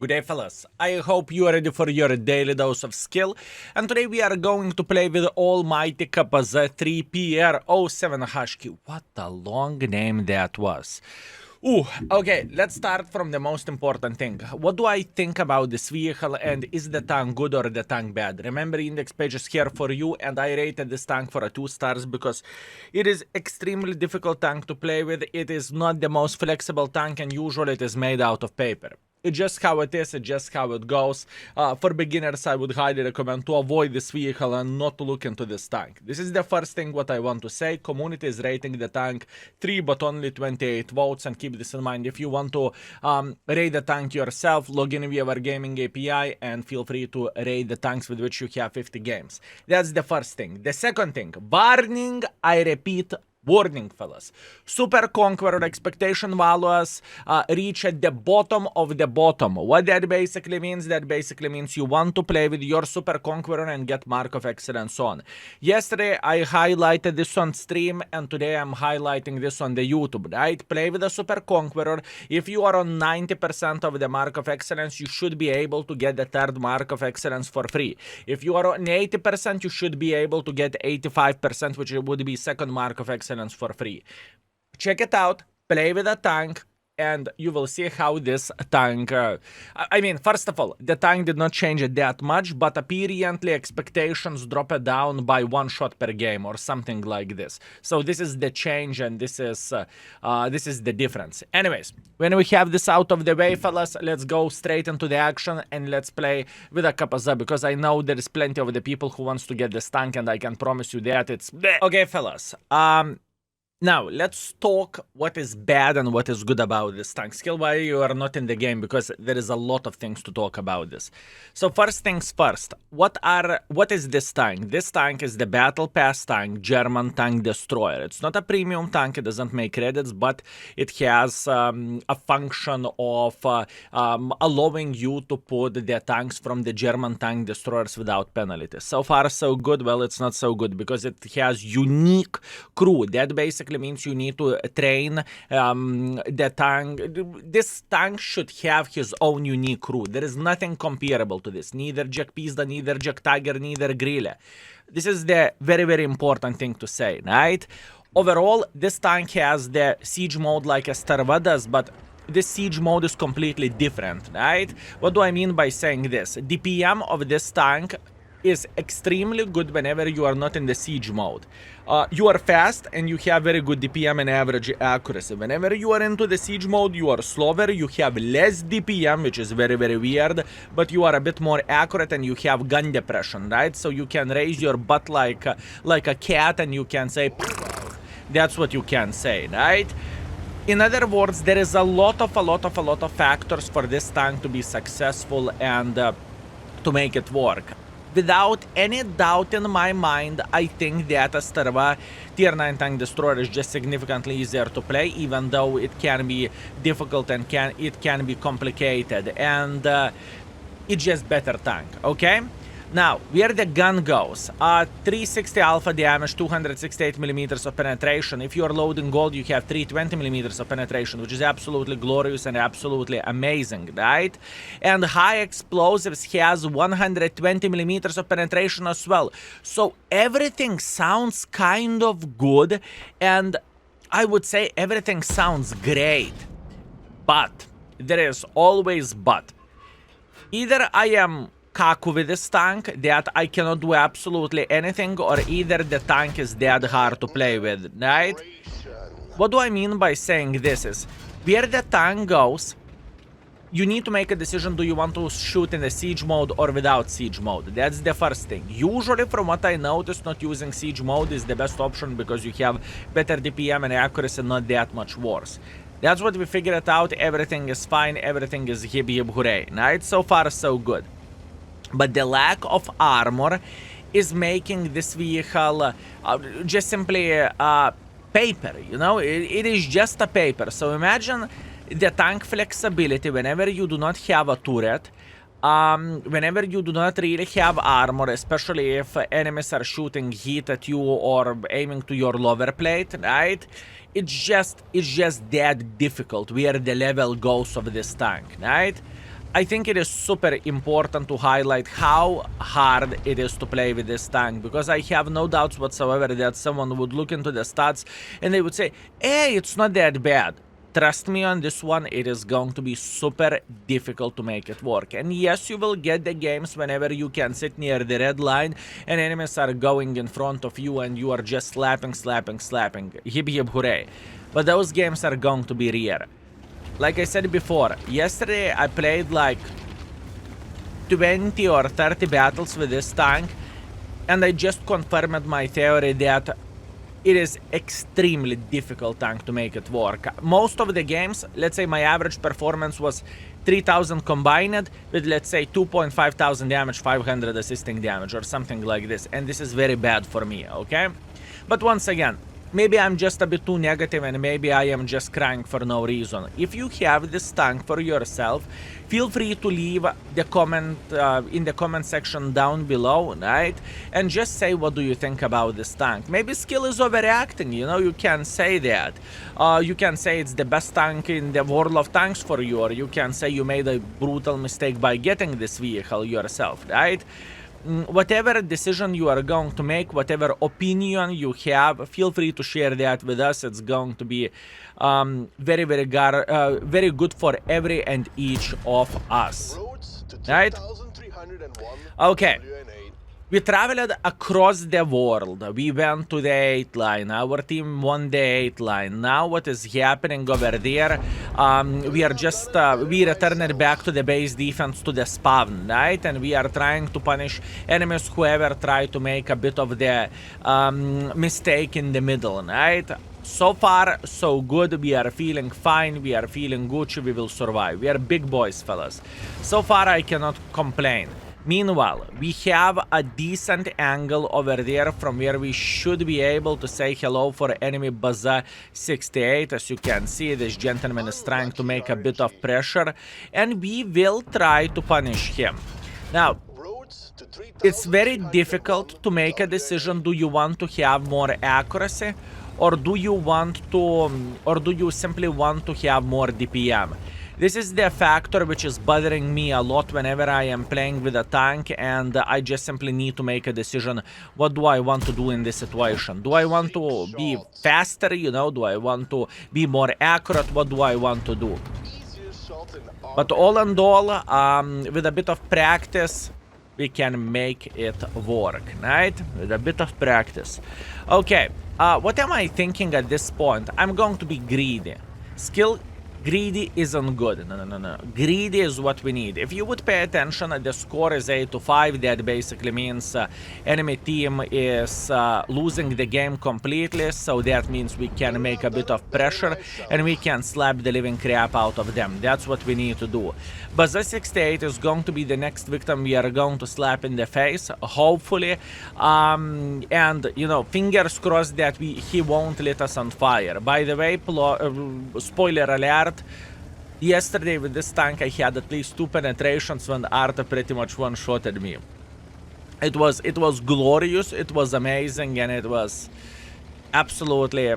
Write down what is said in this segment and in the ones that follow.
Good day, fellas. I hope you are ready for your daily dose of skill, and today we are going to play with almighty Pr.07HK. What a long name that was. Okay, let's start from the most important thing. What do I think about this vehicle, and is the tank good or the tank bad? Remember, index page is here for you, and I rated this tank for a 2 stars because it is extremely difficult tank to play with. It is not the most flexible tank, and usually it is made out of paper. It's just how it is, it's just how it goes. For beginners, I would highly recommend to avoid this vehicle and not to look into this tank. This is the first thing what I want to say. Community is rating the tank 3 but only 28 votes, and keep this in mind. If you want to rate the tank yourself, log in via our gaming API and feel free to rate the tanks with which you have 50 games. That's the first thing. The second thing, warning, I repeat, warning, fellas. Super Conqueror expectation values reach at the bottom of the bottom. What that basically means? That basically means you want to play with your Super Conqueror and get Mark of Excellence on. Yesterday, I highlighted this on stream, and today I'm highlighting this on the YouTube, right? Play with a Super Conqueror. If you are on 90% of the Mark of Excellence, you should be able to get the third Mark of Excellence for free. If you are on 80%, you should be able to get 85%, which would be second Mark of Excellence for free. Check it out, play with a tank, and you will see how this tank... first of all, the tank did not change it that much, but apparently expectations drop it down by 1 shot per game or something like this. So this is the change, and this is the difference. Anyways, when we have this out of the way, fellas, let's go straight into the action and let's play with a Kapaza, because I know there is plenty of the people who wants to get this tank, and I can promise you that it's... Okay, fellas, now, let's talk what is bad and what is good about this tank. Skill why you are not in the game, because there is a lot of things to talk about this. So first things first, what is this tank? This tank is the Battle Pass tank, German tank destroyer. It's not a premium tank, it doesn't make credits, but it has a function of allowing you to put the tanks from the German tank destroyers without penalties. So far so good. Well, it's not so good because it has unique crew. That basically means you need to train the tank. This tank should have his own unique crew. There is nothing comparable to this. Neither Jack Pizda, neither Jack Tiger, neither Grille. This is the very, very important thing to say, right? Overall, this tank has the siege mode like a Starva does, but this siege mode is completely different, right? What do I mean by saying this? DPM of this tank is extremely good whenever you are not in the siege mode. You are fast and you have very good DPM and average accuracy. Whenever you are into the siege mode, you are slower, you have less DPM, which is very, very weird, but you are a bit more accurate and you have gun depression, right? So you can raise your butt like a cat and you can say, that's what you can say, right? In other words, there is a lot of factors for this tank to be successful and to make it work. Without any doubt in my mind, I think that a Starva Tier 9 tank destroyer is just significantly easier to play, even though it can be difficult and it can be complicated, and it's just better tank, okay? Now, where the gun goes, 360 alpha damage, 268 millimeters of penetration. If you are loading gold, you have 320 millimeters of penetration, which is absolutely glorious and absolutely amazing, right? And high explosives has 120 millimeters of penetration as well. So everything sounds kind of good, and I would say everything sounds great. But there is always but. Either I am kaku with this tank, that I cannot do absolutely anything, or either the tank is that hard to play with, right? What do I mean by saying this is, where the tank goes, you need to make a decision, do you want to shoot in the siege mode or without siege mode? That's the first thing. Usually, from what I noticed, not using siege mode is the best option because you have better DPM and accuracy, not that much worse. That's what we figured out, everything is fine, everything is hip hip hooray, right? So far so good. But the lack of armor is making this vehicle just simply paper, you know? It is just a paper. So imagine the tank flexibility whenever you do not have a turret, whenever you do not really have armor, especially if enemies are shooting heat at you or aiming to your lower plate, right? It's just that difficult where the level goes of this tank, right? I think it is super important to highlight how hard it is to play with this tank, because I have no doubts whatsoever that someone would look into the stats and they would say, hey, it's not that bad. Trust me on this one, it is going to be super difficult to make it work. And yes, you will get the games whenever you can sit near the red line and enemies are going in front of you and you are just slapping. Hip hip hooray. But those games are going to be rare. Like I said before, yesterday I played like 20 or 30 battles with this tank, and I just confirmed my theory that it is extremely difficult tank to make it work. Most of the games, let's say my average performance was 3000 combined with, let's say, 2,500 damage, 500 assisting damage or something like this, and this is very bad for me, okay? But once again, maybe I'm just a bit too negative and maybe I am just crying for no reason. If you have this tank for yourself, feel free to leave the comment in the comment section down below, right? And just say what do you think about this tank. Maybe skill is overreacting, you know, you can say that. You can say it's the best tank in the world of tanks for you, or you can say you made a brutal mistake by getting this vehicle yourself, right? Whatever decision you are going to make, whatever opinion you have, feel free to share that with us. It's going to be very good for every and each of us. Right? Okay. We traveled across the world. We went to the 8th line. Our team won the 8th line. Now what is happening over there? We are just, we returned back to the base defense, to the spawn, right? And we are trying to punish enemies whoever try to make a bit of the mistake in the middle, right? So far, so good. We are feeling fine. We are feeling Gucci. We will survive. We are big boys, fellas. So far, I cannot complain. Meanwhile, we have a decent angle over there from where we should be able to say hello for enemy Baza 68. As you can see, this gentleman is trying to make a bit of pressure, and we will try to punish him. Now, it's very difficult to make a decision. Do you want to have more accuracy, or do you want to, or do you simply want to have more DPM? This is the factor which is bothering me a lot whenever I am playing with a tank, and I just simply need to make a decision. What do I want to do in this situation? Do I want to be faster, you know? Do I want to be more accurate? What do I want to do? But all in all, with a bit of practice, we can make it work, right? With a bit of practice. Okay, what am I thinking at this point? I'm going to be greedy. Skill greedy isn't good. No. Greedy is what we need. If you would pay attention, the score is 8-5. That basically means enemy team is losing the game completely. So that means we can make a bit of pressure and we can slap the living crap out of them. That's what we need to do. Baza 68 is going to be the next victim we are going to slap in the face, hopefully. And, you know, fingers crossed that he won't let us on fire. By the way, spoiler alert, yesterday with this tank I had at least 2 penetrations when Arta pretty much one-shotted me. It was glorious, it was amazing, and it was absolutely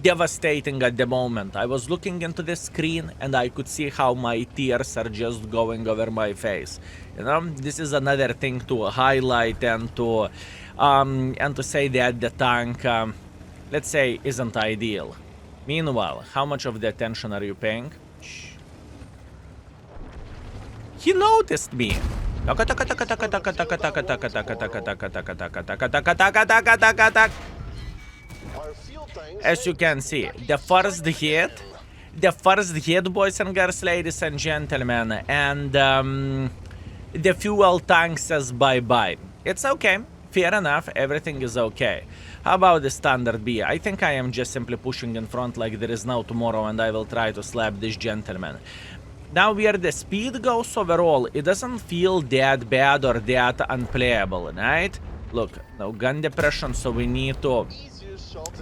devastating at the moment. I was looking into the screen and I could see how my tears are just going over my face. You know, this is another thing to highlight and to say that the tank, let's say, isn't ideal. Meanwhile, how much of the attention are you paying? Shh. He noticed me. As you can see, the first hit, boys and girls, ladies and gentlemen, and the fuel tank says bye-bye. It's okay. Fair enough, everything is okay. How about the standard B? I think I am just simply pushing in front like there is no tomorrow, and I will try to slap this gentleman. Now where the speed goes overall, it doesn't feel that bad or that unplayable, right? Look, no gun depression, so we need to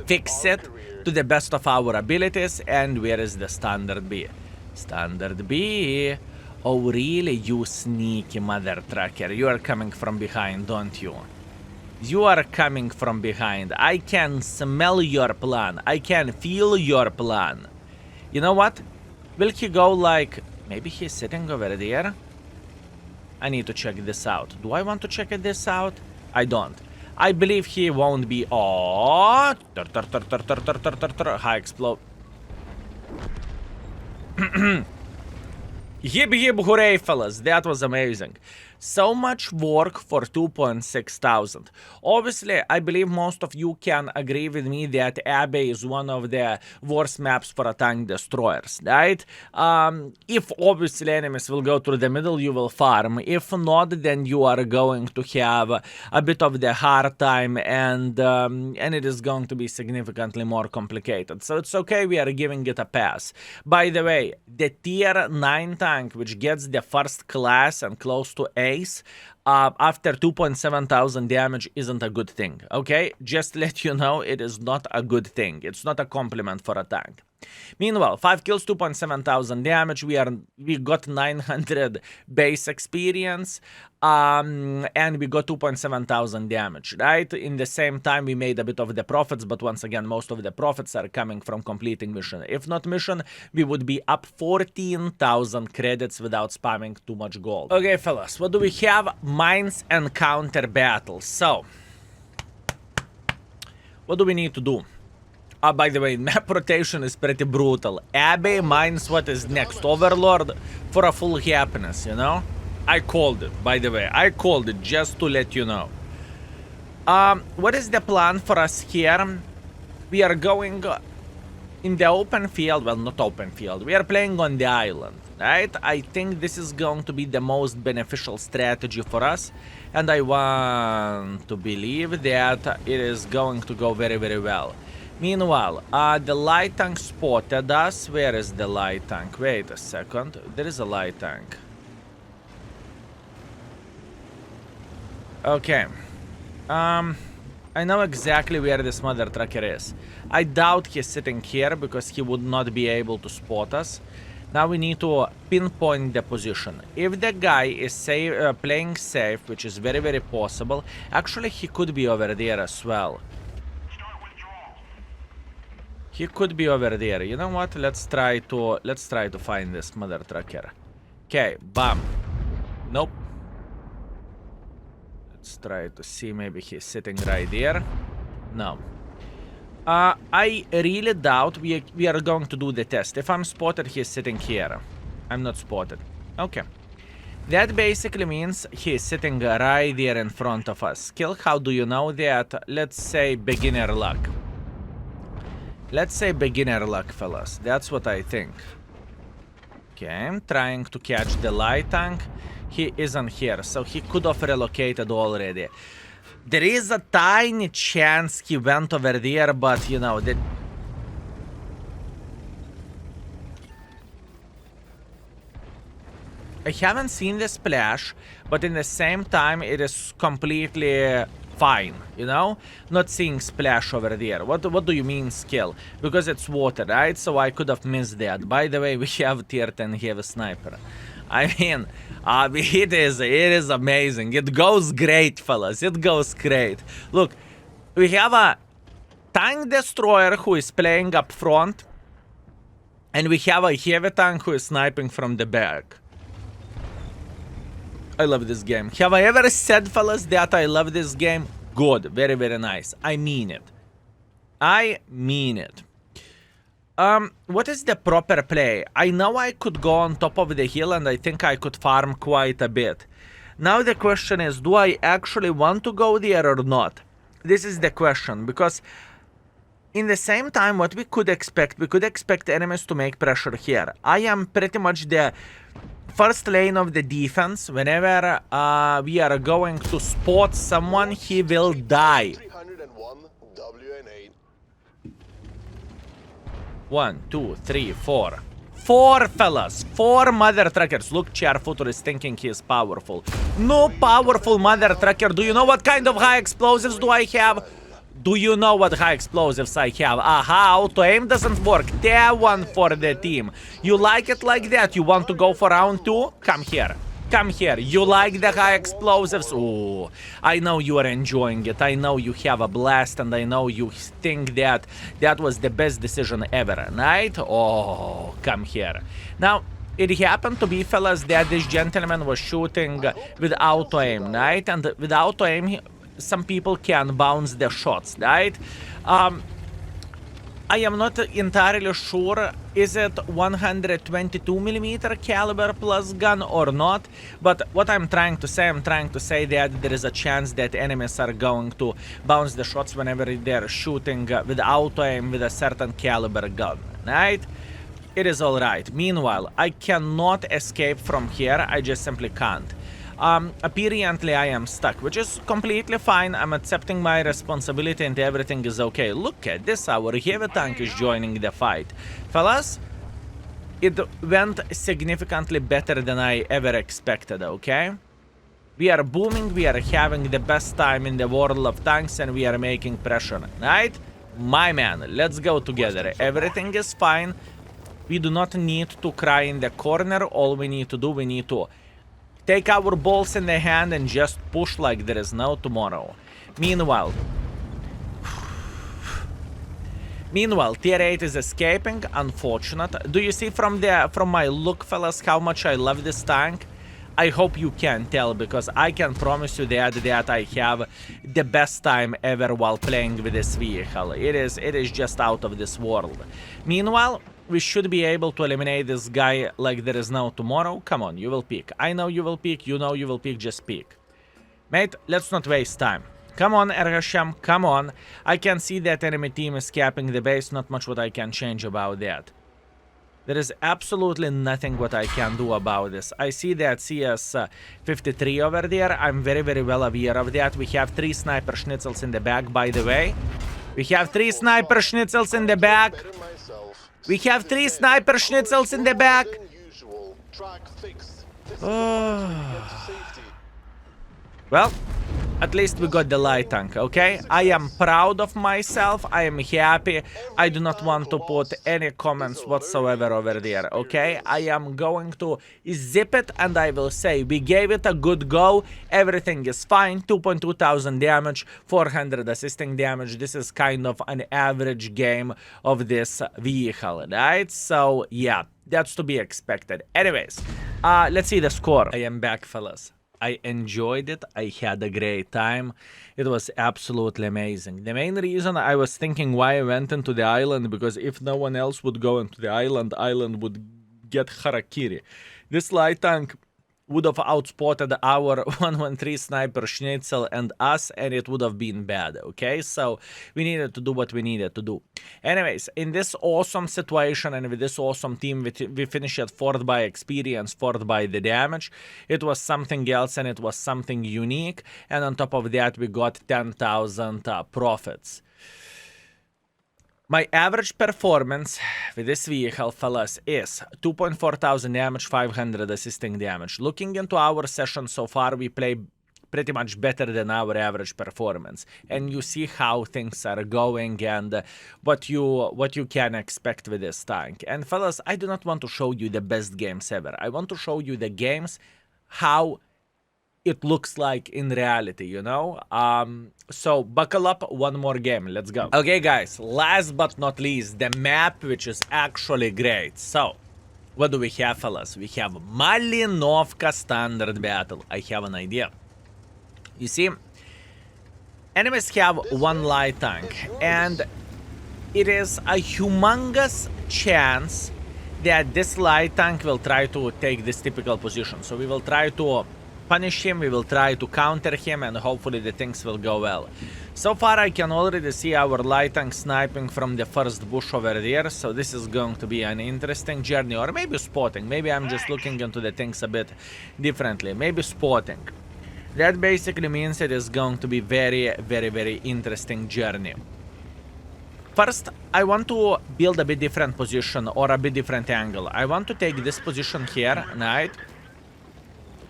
fix it to the best of our abilities. And where is the standard B? Standard B. Oh really, you sneaky mother trucker. You are coming from behind, don't you? You are coming from behind. I can smell your plan. I can feel your plan. You know what? Will he go like Maybe he's sitting over there? I need to check this out. Do I want to check this out? I don't. I believe he won't be... Oh! High explode. Hip hip hooray, fellas. That was amazing. So much work for 2,600. Obviously, I believe most of you can agree with me that Abbey is one of the worst maps for a tank destroyers, right? If obviously enemies will go through the middle, you will farm. If not, then you are going to have a bit of the hard time, and it is going to be significantly more complicated. So it's okay, we are giving it a pass. By the way, the tier 9 tank, which gets the first class and close to ace, after 2,700 damage isn't a good thing, okay? Just let you know, it is not a good thing. It's not a compliment for a tank. Meanwhile, 5 kills, 2,700 damage. We got 900 base experience, and we got 2,700 damage, right? In the same time, we made a bit of the profits, but once again, most of the profits are coming from completing mission. If not mission, we would be up 14,000 credits without spamming too much gold. Okay, fellas, what do we have? Mines and counter battles. So, what do we need to do? By the way, map rotation is pretty brutal. Abbey, mines, what is next? Overlord for a full happiness, you know? I called it, by the way. I called it just to let you know. What is the plan for us here? We are going in the open field. Well, not open field. We are playing on the island, right? I think this is going to be the most beneficial strategy for us. And I want to believe that it is going to go very, very well. Meanwhile, the light tank spotted us. Where is the light tank? Wait a second. There is a light tank. Okay. I know exactly where this mother trucker is. I doubt he's sitting here because he would not be able to spot us. Now we need to pinpoint the position. If the guy is playing safe, which is very, very possible, actually he could be over there as well. He could be over there. You know what? Let's try to find this mother trucker. Okay, bam. Nope. Let's try to see. Maybe he's sitting right there. No. I really doubt we are going to do the test. If I'm spotted, he's sitting here. I'm not spotted. Okay. That basically means he's sitting right there in front of us. Skill, how do you know that? Let's say beginner luck. Let's say beginner luck, fellas. That's what I think. Okay, I'm trying to catch the light tank. He isn't here, so he could have relocated already. There is a tiny chance he went over there, but you know, I haven't seen the splash, but in the same time, it is completely fine, you know? Not seeing splash over there. What do you mean skill? Because it's water, right? So I could have missed that. By the way, we have tier 10 heavy sniper. I mean, it is amazing. It goes great, fellas. It goes great. Look, we have a tank destroyer who is playing up front, and we have a heavy tank who is sniping from the back. I love this game. Have I ever said, fellas, that I love this game? Good. Very, very nice. I mean it. I mean it. What is the proper play? I know I could go on top of the hill and I think I could farm quite a bit. Now the question is, do I actually want to go there or not? This is the question, because in the same time, what we could expect enemies to make pressure here. I am pretty much the first lane of the defense. Whenever we are going to spot someone, he will die. 1, 2, 3, 4. 4, fellas. 4 mother truckers. Look, Chairfooter is thinking he is powerful. No powerful mother trucker. Do you know what kind of high explosives do I have? Do you know what high explosives I have? Aha, auto-aim doesn't work. That one for the team. You like it like that? You want to go for round 2? Come here. Come here. You like the high explosives? Oh, I know you are enjoying it. I know you have a blast, and I know you think that that was the best decision ever, right? Oh, come here. Now, it happened to be, fellas, that this gentleman was shooting with auto aim, right? And with auto aim, some people can bounce their shots, right? I am not entirely sure is it 122mm caliber plus gun or not, but what I'm trying to say that there is a chance that enemies are going to bounce the shots whenever they're shooting with auto aim with a certain caliber gun, right? It is alright. Meanwhile, I cannot escape from here, I just simply can't. Apparently I am stuck, which is completely fine. I'm accepting my responsibility and everything is okay. Look at this, our heavy tank is joining the fight. Fellas, it went significantly better than I ever expected, okay? We are booming, we are having the best time in the world of tanks and we are making pressure, right? My man, let's go together. Everything is fine. We do not need to cry in the corner. All we need to do, we need to take our balls in the hand and just push like there is no tomorrow. Meanwhile, Tier 8 is escaping. Unfortunate. Do you see from my look, fellas, how much I love this tank? I hope you can tell, because I can promise you that I have the best time ever while playing with this vehicle. It is just out of this world. Meanwhile, we should be able to eliminate this guy like there is no tomorrow. Come on, you will peek. I know you will peek. You know you will peek. Just peek. Mate, let's not waste time. Come on, Erhasham. Come on. I can see that enemy team is capping the base. Not much what I can change about that. There is absolutely nothing what I can do about this. I see that CS-53 over there. I'm very, very well aware of that. We have 3 sniper schnitzels in the back, by the way. We have 3 sniper schnitzels in the back. We have 3 sniper schnitzels in the back. Well, at least we got the light tank, okay? I am proud of myself. I am happy. I do not want to put any comments whatsoever over there, okay? I am going to zip it and I will say we gave it a good go. Everything is fine. 2.2 thousand damage, 400 assisting damage. This is kind of an average game of this vehicle, right? So, yeah, that's to be expected. Anyways, let's see the score. I am back, fellas. I enjoyed it. I had a great time. It was absolutely amazing. The main reason I was thinking why I went into the island, because if no one else would go into the island would get harakiri. This light tank would have outspotted our 113 sniper schnitzel and us, and it would have been bad, okay? So we needed to do what we needed to do. Anyways, in this awesome situation and with this awesome team, we finished at 4th by experience, 4th by the damage. It was something else and it was something unique, and on top of that we got 10,000 profits. My average performance with this vehicle, fellas, is 2.4 thousand damage, 500 assisting damage. Looking into our session so far, we play pretty much better than our average performance. And you see how things are going and what you can expect with this tank. And fellas, I do not want to show you the best games ever. I want to show you the games, how it looks like in reality, you know? So buckle up, one more game, let's go. Okay guys, last but not least, the map, which is actually great. So, what do we have, fellas? We have Malinovka standard battle. I have an idea. You see, enemies have 1 light tank, and it is a humongous chance that this light tank will try to take this typical position. So we will try to punish him, we will try to counter him, and hopefully the things will go well. So far I can already see our light tank sniping from the first bush over there, so this is going to be an interesting journey, or maybe spotting. Maybe I'm just looking into the things a bit differently. Maybe spotting. That basically means it is going to be very, very, very interesting journey. First, I want to build a bit different position or a bit different angle. I want to take this position here, right?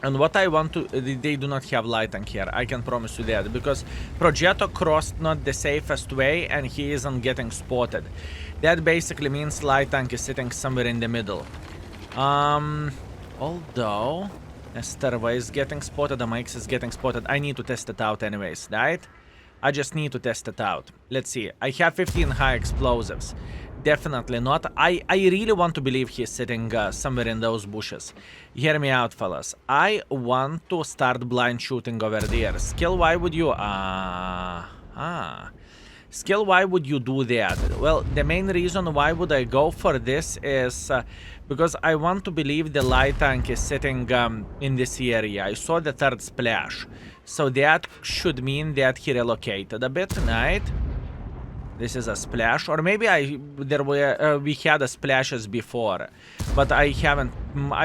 And what I want to... They do not have light tank here, I can promise you that. Because Progetto crossed not the safest way and he isn't getting spotted. That basically means light tank is sitting somewhere in the middle. Although... Esterva is getting spotted, MX is getting spotted. I need to test it out anyways, right? I just need to test it out. Let's see. I have 15 high explosives. Definitely not. I really want to believe he's sitting somewhere in those bushes. Hear me out, fellas. I want to start blind shooting over there. Skill, why would you... Skill, why would you do that? Well, the main reason why would I go for this is because I want to believe the light tank is sitting in this area. I saw the third splash. So that should mean that he relocated a bit, right? This is a splash, or maybe we had a splashes before, but I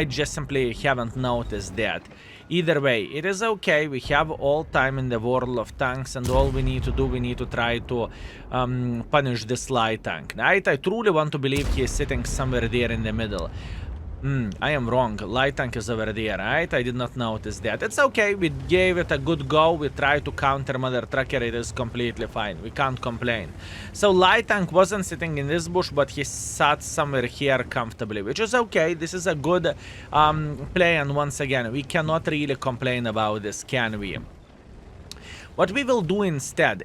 just simply haven't noticed that. Either way, it is okay. We have all time in the world of tanks, and all we need to do, we need to try to punish this light tank. Right? I truly want to believe he is sitting somewhere there in the middle. I am wrong. Light tank is over there, right? I did not notice that. It's okay. We gave it a good go. We tried to counter Mother Trucker. It is completely fine. We can't complain. So light tank wasn't sitting in this bush, but he sat somewhere here comfortably, which is okay. This is a good play, and once again, we cannot really complain about this, can we? What we will do instead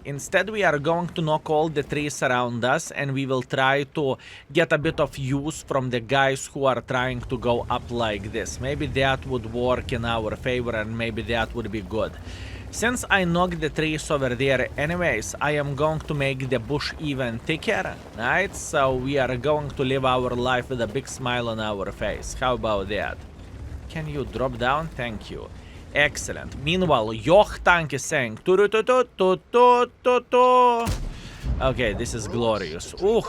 we are going to knock all the trees around us, and we will try to get a bit of use from the guys who are trying to go up like this. Maybe that would work in our favor, and maybe that would be good. Since I knocked the trees over there anyways, I am going to make the bush even thicker, right? So we are going to live our life with a big smile on our face. How about that? Can you drop down? Thank you. Excellent. Meanwhile, Yoch tank is saying okay, this is glorious. Ooh,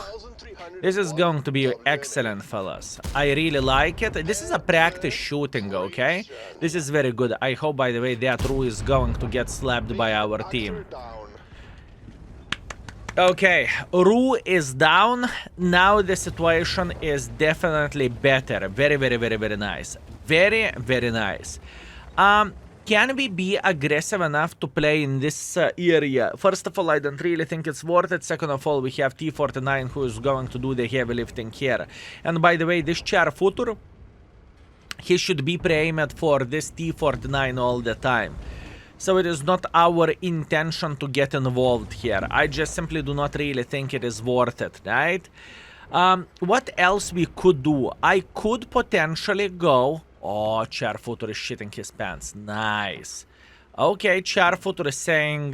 this is going to be excellent, fellas. I really like it. This is a practice shooting, okay? This is very good. I hope, by the way, that Ru is going to get slapped by our team. Okay, Ru is down. Now the situation is definitely better. Very, very, very, very nice. Very, very nice. Can we be aggressive enough to play in this area? First of all, I don't really think it's worth it. Second of all, we have T49 who is going to do the heavy lifting here. And by the way, this chair footer, he should be pre-aimed for this T49 all the time. So it is not our intention to get involved here. I just simply do not really think it is worth it, right? What else we could do? I could potentially go... Oh, Charfooter is shitting his pants. Nice. Okay, Charfooter is saying,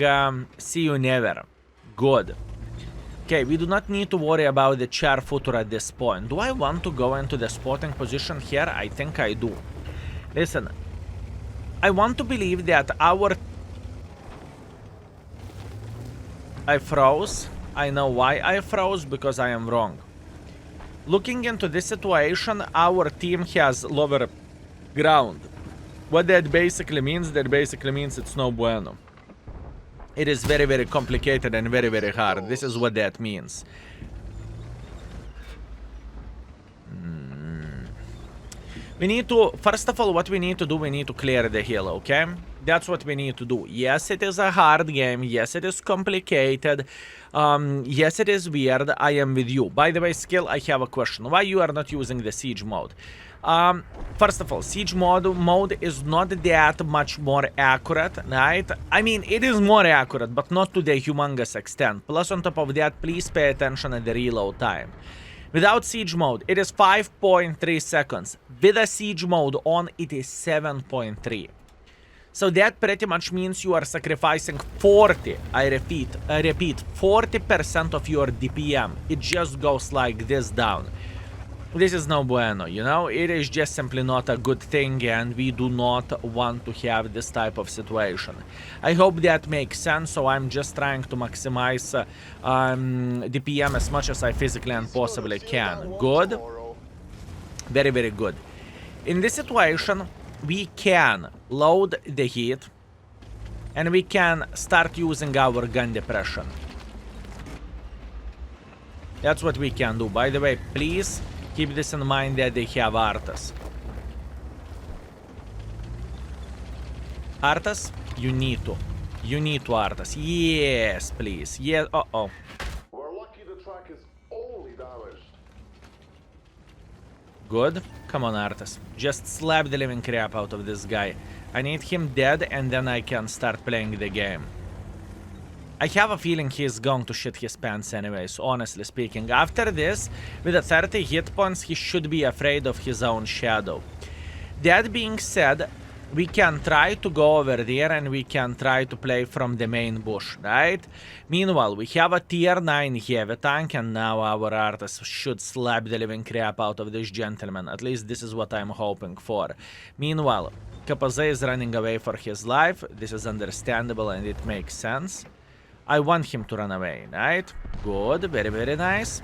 see you never. Good. Okay, we do not need to worry about the Charfooter at this point. Do I want to go into the spotting position here? I think I do. Listen, I want to believe that our... I froze. I know why I froze, because I am wrong. Looking into this situation, our team has lower ground. What that basically means? That basically means it's no bueno. It is very, very complicated and very, very hard. This is what that means. We need to, first of all, what we need to do, we need to clear the hill, okay? That's what we need to do. Yes, it is a hard game. Yes, it is complicated. Yes, it is weird. I am with you. By the way, Skill, I have a question. Why you are not using the siege mode? First of all, siege mode is not that much more accurate, right? I mean, it is more accurate, but not to the humongous extent. Plus, on top of that, please pay attention at the reload time. Without siege mode, it is 5.3 seconds. With a siege mode on, it is 7.3. So that pretty much means you are sacrificing 40, I repeat, 40% of your DPM. It just goes like this down. This is no bueno, you know? It is just simply not a good thing, and we do not want to have this type of situation. I hope that makes sense, so I'm just trying to maximize DPM as much as I physically and possibly can. Good. Very, very good. In this situation, we can load the heat, and we can start using our gun depression. That's what we can do. By the way, please keep this in mind that they have Artas. Artas, you need to. You need to Artas. Yes, please. Yes. Uh-oh. We're lucky the track is only damaged. Good. Come on, Artas. Just slap the living crap out of this guy. I need him dead, and then I can start playing the game. I have a feeling he's going to shit his pants anyways, honestly speaking. After this, with the 30 hit points, he should be afraid of his own shadow. That being said, we can try to go over there and we can try to play from the main bush, right? Meanwhile, we have a tier 9 heavy tank and now our artist should slap the living crap out of this gentleman. At least this is what I'm hoping for. Meanwhile, Kapazé is running away for his life. This is understandable and it makes sense. I want him to run away, right? Good, very, very nice.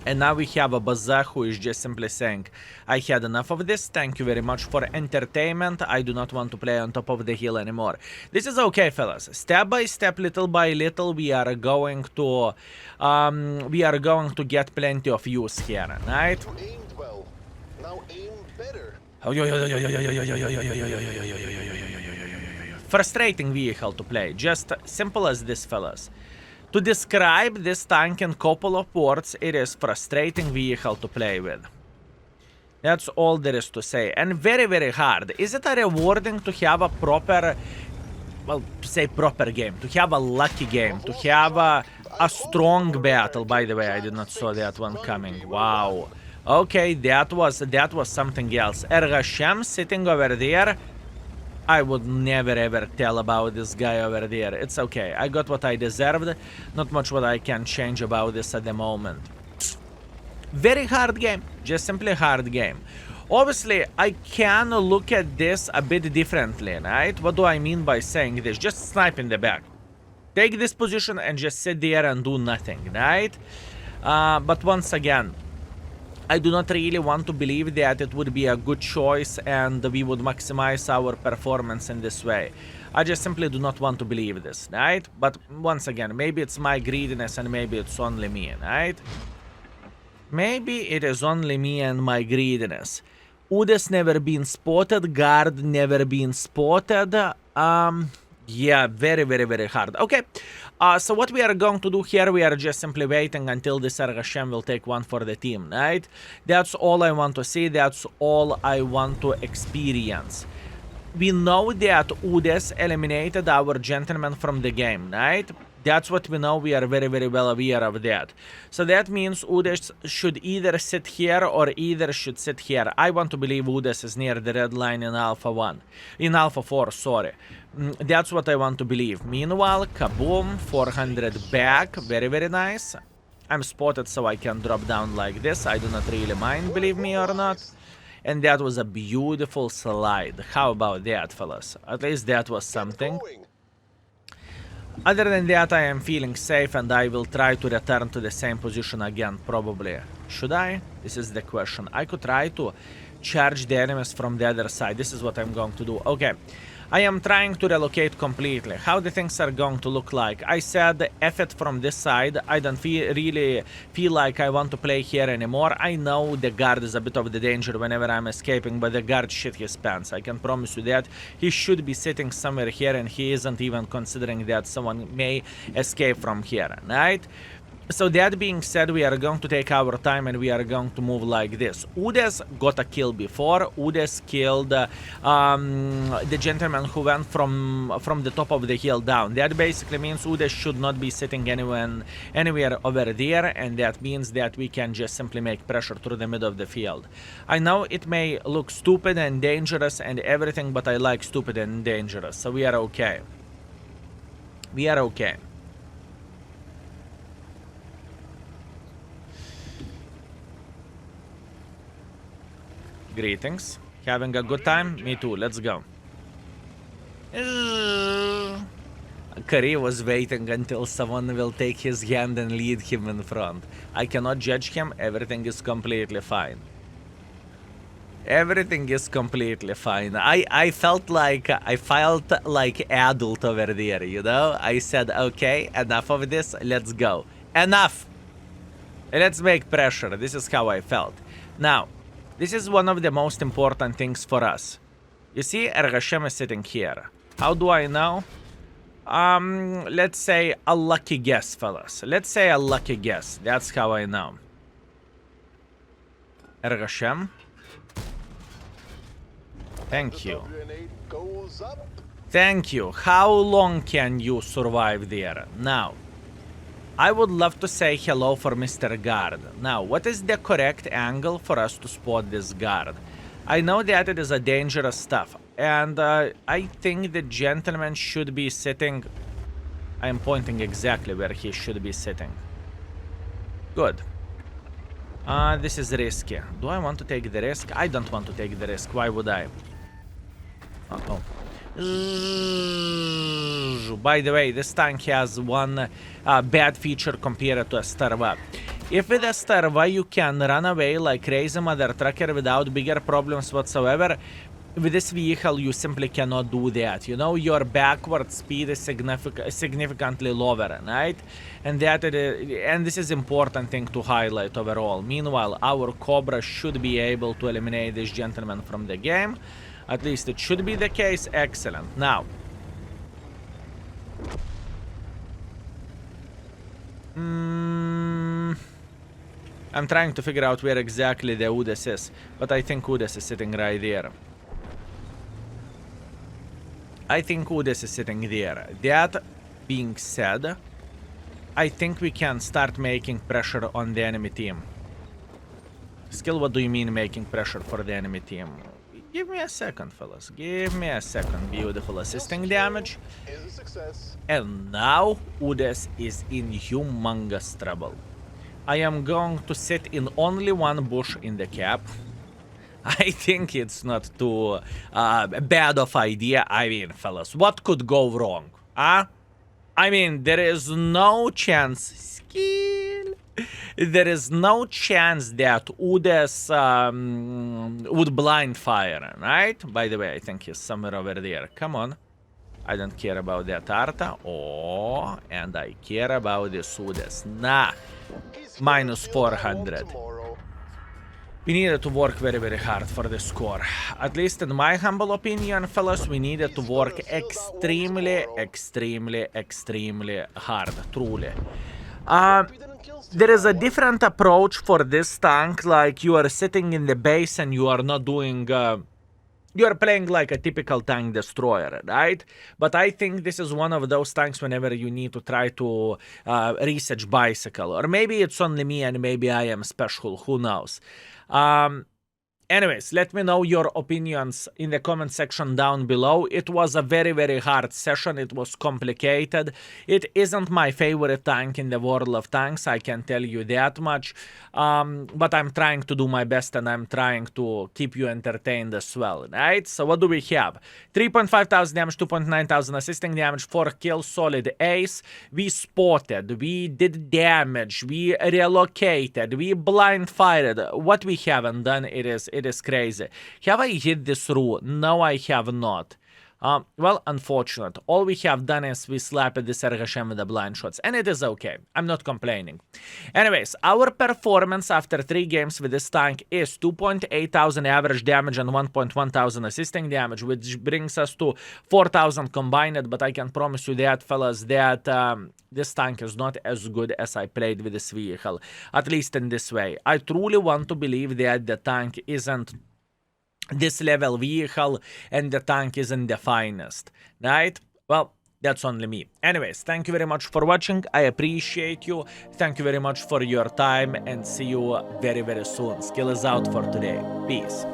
And now we have a Baza who is just simply saying, I had enough of this, thank you very much for entertainment, I do not want to play on top of the hill anymore. This is okay, fellas. Step by step, little by little, we are going to get plenty of use here, right? You aimed well. Now aim better. Frustrating vehicle to play, just simple as this, fellas. To describe this tank in couple of words, it is frustrating vehicle to play with. That's all there is to say. And very, very hard. Is it rewarding to have a proper, well, to say proper game, to have a lucky game, to have a strong battle? By the way, I did not saw that one coming. Wow. Okay, that was something else. Ergashem sitting over there. I would never ever tell about this guy over there. It's okay. I got what I deserved. Not much what I can change about this at the moment. Very hard game. Just simply hard game. Obviously, I can look at this a bit differently, right? What do I mean by saying this? Just snipe in the back. Take this position and just sit there and do nothing, right? But once again, I do not really want to believe that it would be a good choice and we would maximize our performance in this way. I just simply do not want to believe this, right? But once again, maybe it's my greediness and maybe it's only me, right? Maybe it is only me and my greediness. Udes never been spotted, guard never been spotted. Yeah, very, very, very hard. Okay, so what we are going to do here, we are just simply waiting until this Ergashem will take one for the team, right? That's all I want to see, that's all I want to experience. We know that Udes eliminated our gentleman from the game, right? That's what we know, we are very, very well aware of that. So that means Udes should either sit here or either should sit here. I want to believe Udes is near the red line in Alpha 1. In Alpha 4, sorry. That's what I want to believe. Meanwhile, kaboom, 400 back, very, very nice. I'm spotted so I can drop down like this. I do not really mind, believe me or not. And that was a beautiful slide. How about that, fellas? At least that was something. Other than that, I am feeling safe and I will try to return to the same position again, probably. Should I? This is the question. I could try to charge the enemies from the other side. This is what I'm going to do. Okay. I am trying to relocate completely. How the things are going to look like? I said F it from this side. I don't really feel like I want to play here anymore. I know the guard is a bit of the danger whenever I'm escaping, but the guard shit his pants. I can promise you that. He should be sitting somewhere here and he isn't even considering that someone may escape from here, right? So that being said, we are going to take our time and we are going to move like this. Udes got a kill before. Udes killed the gentleman who went from the top of the hill down. That basically means Udes should not be sitting anywhere over there, and that means that we can just simply make pressure through the middle of the field. I know it may look stupid and dangerous and everything, but I like stupid and dangerous, so we are okay. We are okay. Greetings. Having a good time? Me too. Let's go. Curry was waiting until someone will take his hand and lead him in front. I cannot judge him. Everything is completely fine. Everything is completely fine. I felt like adult over there, you know? I said, okay, enough of this. Let's go. Enough. Let's make pressure. This is how I felt. Now, this is one of the most important things for us. You see, Ergashem is sitting here. How do I know? Let's say a lucky guess, fellas. Let's say a lucky guess. That's how I know. Ergashem. Thank you. Thank you. How long can you survive there? Now, I would love to say hello for Mr. Guard. Now, what is the correct angle for us to spot this guard? I know that it is a dangerous stuff, and I think the gentleman should be sitting... I am pointing exactly where he should be sitting. Good. This is risky. Do I want to take the risk? I don't want to take the risk. Why would I? Uh-oh. By the way, this tank has one bad feature compared to a Starva. If with a Starva you can run away like crazy mother trucker without bigger problems whatsoever, with this vehicle you simply cannot do that. You know, your backward speed is significantly lower, right? And this is important thing to highlight overall. Meanwhile, our Cobra should be able to eliminate this gentleman from the game. At least it should be the case. Excellent. Now, I'm trying to figure out where exactly the Udes is, but I think Udes is sitting right there. I think Udes is sitting there. That being said, I think we can start making pressure on the enemy team. Skill, what do you mean making pressure for the enemy team? Give me a second, fellas. Give me a second. Beautiful assisting damage. And now Udes is in humongous trouble. I am going to sit in only one bush in the cap. I think it's not too bad of idea. I mean, fellas, what could go wrong? Huh? I mean, there is no chance. Skill. There is no chance that Udes would blind fire, right? By the way, I think he's somewhere over there. Come on. I don't care about that Arta. Oh, and I care about this Udes. Nah. Minus 400. We needed to work very, very hard for the score. At least in my humble opinion, fellas, we needed to work extremely, extremely, extremely hard. Truly. There is a different approach for this tank, like you are sitting in the base and you are not doing... you are playing like a typical tank destroyer, right? But I think this is one of those tanks whenever you need to try to research bicycle. Or maybe it's only me and maybe I am special, who knows. Anyways, let me know your opinions in the comment section down below. It was a very, very hard session. It was complicated. It isn't my favorite tank in the world of tanks, I can tell you that much. But I'm trying to do my best and I'm trying to keep you entertained as well, right? So what do we have? 3.5 thousand damage, 2.9 thousand assisting damage, 4 kills, solid ace. We spotted, we did damage, we relocated, we blind fired. What we haven't done, it is crazy. Have I hit this rule? No, I have not. Well, unfortunate. All we have done is we slapped this Ergashem with the blind shots, and it is okay. I'm not complaining. Anyways, our performance after 3 games with this tank is 2.8 thousand average damage and 1.1 thousand assisting damage, which brings us to 4,000 combined, but I can promise you that, fellas, that this tank is not as good as I played with this vehicle, at least in this way. I truly want to believe that the tank isn't this level vehicle and the tank isn't the finest, right? Well, that's only me. Anyways, thank you very much for watching. I appreciate you. Thank you very much for your time and see you very, very soon. Skill is out for today. Peace.